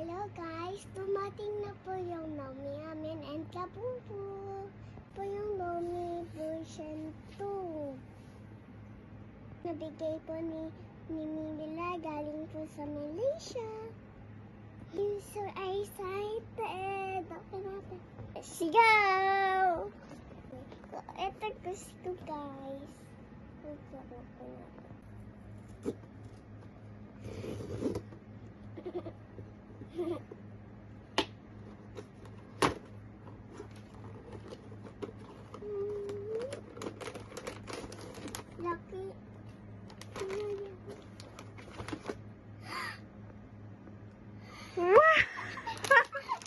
Hello guys, dumating na po yung Nomi amin and Kabubu po yung Nomi version 2. Nabigay po ni Mimila galing po sa Malaysia. I'm so excited! Okay natin. Let's go! Ito gusto guys. Ito ko natin. Lucky.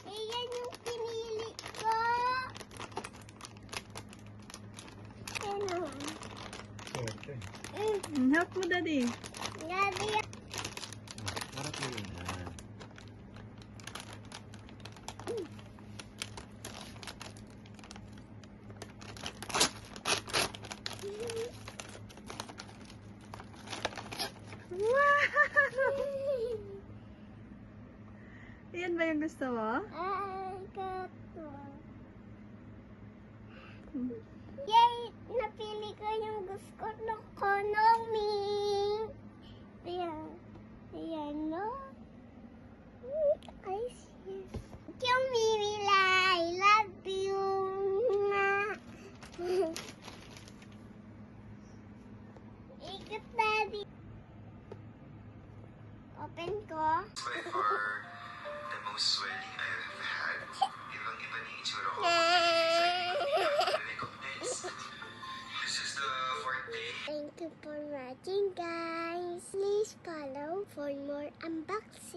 Ayan yung pinili ko. Ayan naman. Help mo, Daddy. Daddy. Harap mo yun na. Yan ba yung gusto mo? Kato. Yay! Napili ko yung gusto ko, Nomi. Ayan. Ayan, no? I see. Thank you, Mimila. I love you. Ikot, Daddy. Open ko. By far, the most swelling I have had. Ibang-iba ni itsura ko. This is the fourth day. Thank you for watching, guys. Please follow for more unboxing.